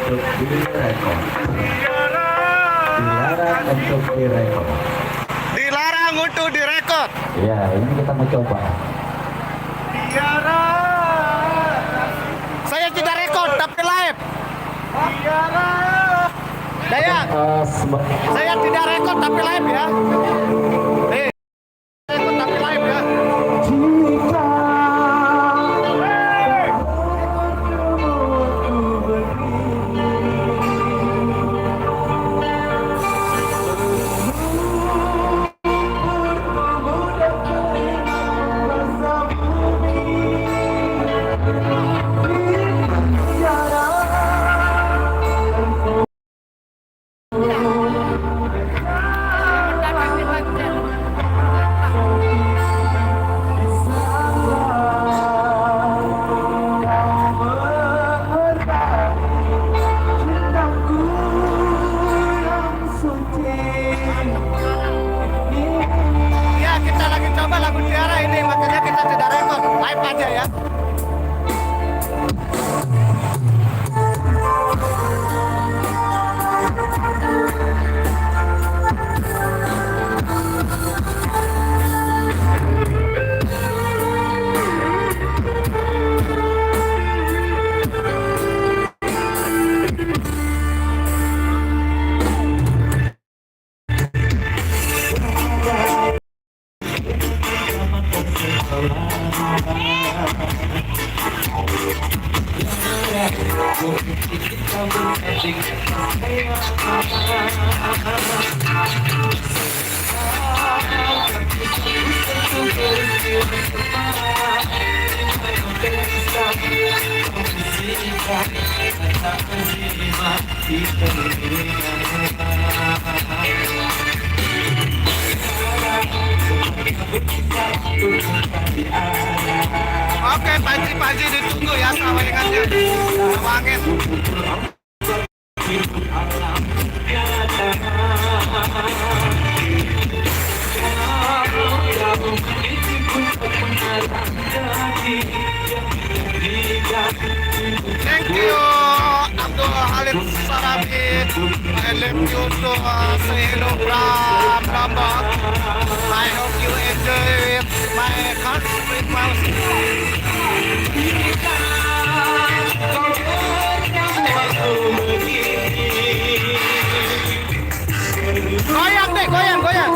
untuk direkod. Dilarang untuk direkod. Dilarang untuk direkod. Ya, ini kita mau coba. Saya tidak rekod tapi live. Daya, saya tidak rekod tapi live ya. Rekod tapi live ya. Ya, kita lagi coba lagu Tiara ini, makanya kita tidak rekod, live aja ya. Oke, Panji ditunggu ya sawangannya. Sawangin. Thank you, Abdul Halim Sarabi. I love you to say hello from Lombok. I hope you enjoy my country music. Goyang deh, goyang, goyang.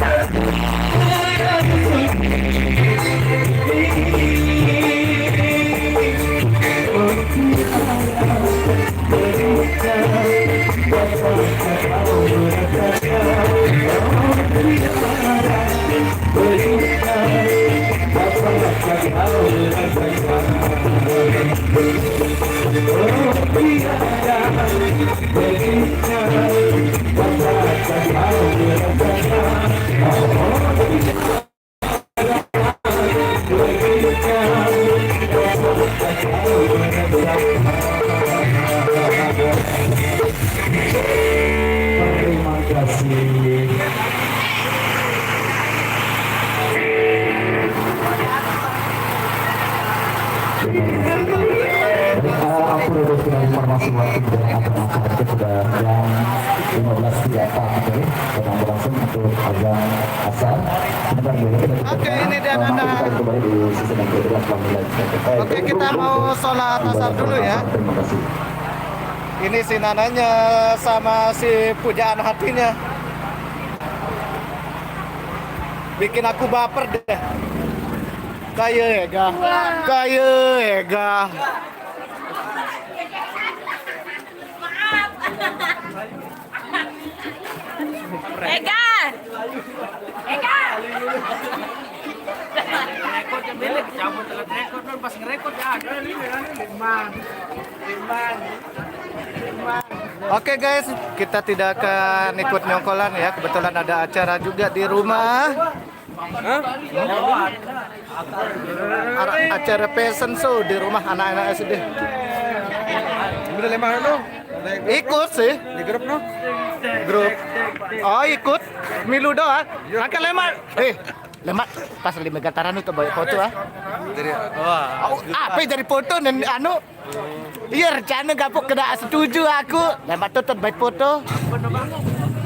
Terima kasih. Aku udah dengan informasi waktu dan akan acara itu sudah jam 15.34 gitu, sedang berlangsung untuk azan asar. Sebentar dulu kita Oke, ini dia Nanda. kita kembali di sisi yang kedua panggilan. Oke, kita mau sholat asar dulu ya. Terima kasih. Ini si Nananya sama si pujaan hatinya. Bikin aku baper deh. Kayak Ega. Kayak Ega. Ega! Ega! Rekod yang milik, cabut telat rekod kan pas ngerekod ya ada liman. Oke guys, kita tidak akan ikut nyongkolan ya. Kebetulan ada acara juga di rumah. Acara fashion show di rumah anak-anak SD. Udah lemah no. Ikut sih. Di grup no. Grup. Oh ikut. Milu doang. Angkat lemat. Lemat pas di Megataran itu banyak foto ah. Dari Apa dari foto dan anu? Iya rencana gapuk kena setuju aku. Lemat tuh terbaik foto.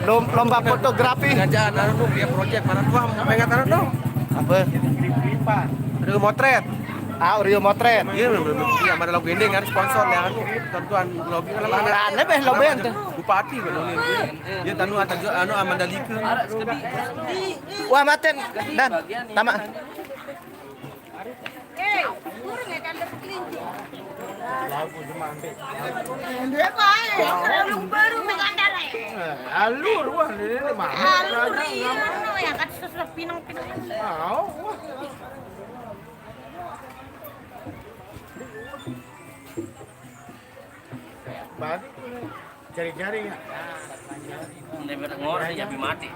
Lomba fotografi. ngajaan anu dia project mana tuh pengen taruh dong. Apa? Ada motret. Rio Motret. Iya, iya mana logo ini kan sponsor ya anu tentuan logo kan mana. Lebih lobe ente. Bupati kan ini. Dia tanu anu Amandalika. Wah maten dan tama. Turun ya kan dapat kelinci. Dia baik, kalau baru mengandar ya. Alur wah ini mah. Alur iya, yang kata sesuatu pinang-pinang. Balik jari-jari ya. Ngorang jadi mati.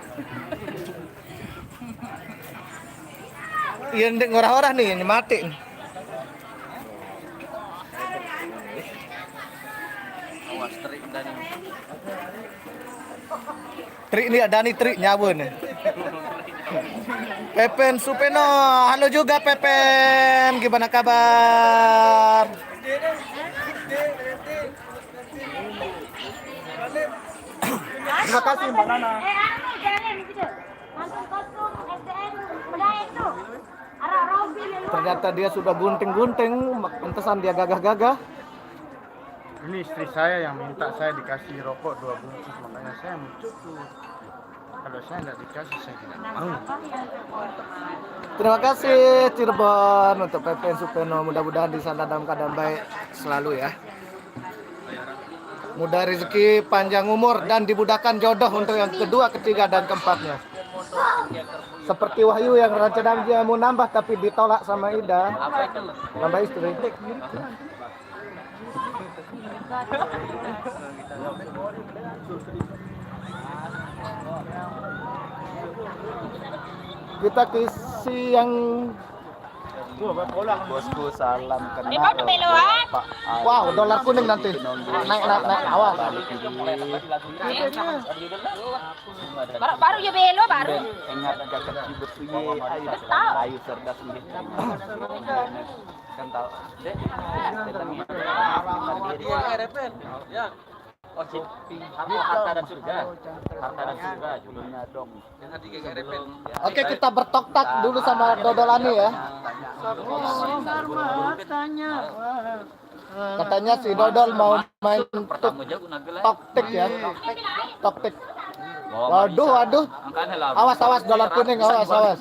Iya ndek ngorah-orah nih ini mati. Awas terik dan Tri ini ada nih Tri nyawun. Pepen Supeno, halo juga Pepen, gimana kabar? Terima kasih Mbak Nana. Jalan gitu. Langsung kostum SDN Medaya itu. Arah Robi lalu. Ternyata dia sudah gunting-gunting, pantesan dia gagah-gagah. Ini istri saya yang minta saya dikasih rokok 2 bungkus, makanya saya mencukup. Kalau saya tidak dikasih, saya tidak mau. Terima kasih Cirebon untuk Pepen Supeno, mudah-mudahan di sana dalam keadaan baik selalu ya. Mudah rezeki, panjang umur dan dimudahkan jodoh untuk yang kedua, ketiga dan keempatnya. Seperti Wahyu yang rencana dia mau nambah tapi ditolak sama Ida. Nambah istri. Kita kisi yang Bosku salam Di mana beloan? wow, dolar kuning nanti. Naik awas. Baru ya belo baru. Ingat kakak cibesuye ayu cerdas nggih. Kan tahu. Dek. ya. Oh, harta dan surga. Harta dan surga judulnya dong. Oke, kita bertok-tak dulu sama Dodolani ya. Katanya si Dodol mau main Pertama aja guna gelai. toktik ya. Toktik. Waduh, waduh. Angkanya lah. Awas, awas, dolar kuning, awas, awas.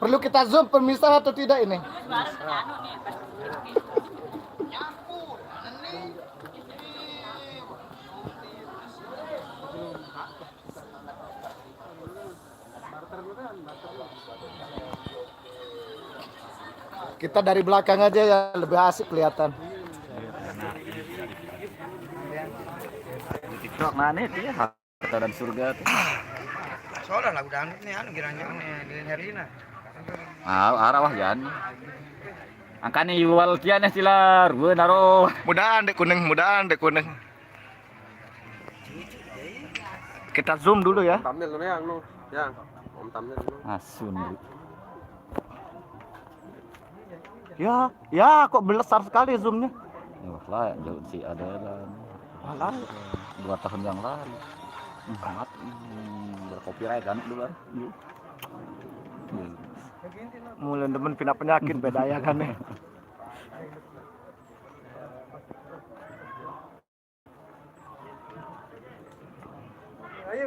Perlu kita zoom pemirsa atau tidak ini? Kita dari belakang aja ya, lebih asik kelihatan. TikTok mana itu ya? Harta dan surga tuh. Soalnya lagu dangdut nih anu kiranya nih Herina. Arah wah jan. Angkanya jual kian sila ruwe naro. Mudahan dek kuning. Kita zoom dulu ya. Thumbnail dulu yang nu, yang om thumbnail dulu. Asun. Ya, kok besar sekali zoomnya. Wah lah, jauh sih ada lah. Alah, 2 tahun yang lalu. Mati. Bercopyright kan dulu kan. mulai demen pindah penyakit beda ya kan nih. Ayo,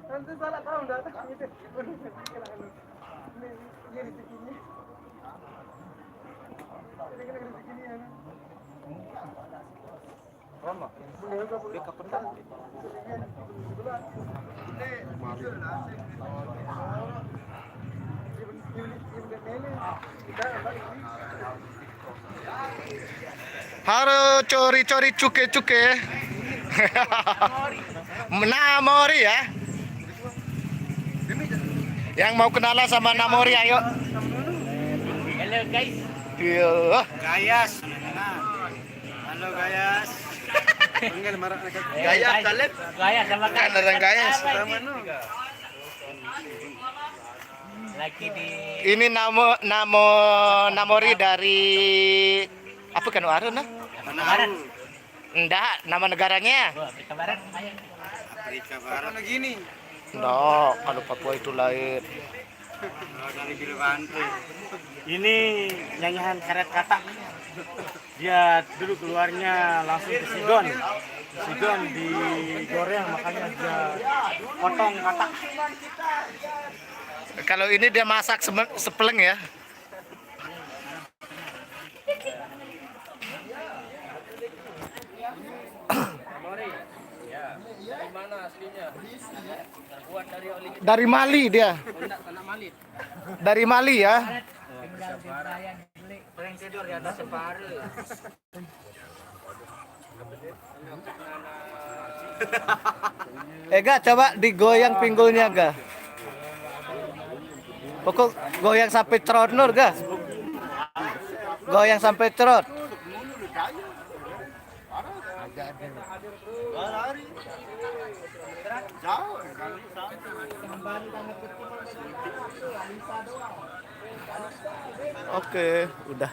nanti salah kamu datang gitu. Ini rezekinya. Halo cori-cori cuke-cuke. Namori ya. Yang mau kenalan sama Namori ayo. Halo guys. Iya. Gayas. Halo Gayas. Panggil marah Gayas Kaleb. Gaya sama Kan orang Gayas. lagi di Ini Namori dari apa kan Arun nah? Barat. Enggak, nama negaranya. Afrika Barat. Afrika Barat gini. No, kalau Papua itu lain. Dari Bilwanto. Ini nyanyian karet kata. Dia dulu keluarnya langsung ke Sidon. Sidon digoreng makanya dia potong kata. Kalau ini dia masak sepeleng ya. Dari Mali dia. Dari Mali ya. Ega coba digoyang pinggulnya ga. Pokok goyang sampai cerot nur ga. Goyang sampai cerot. Oke, udah.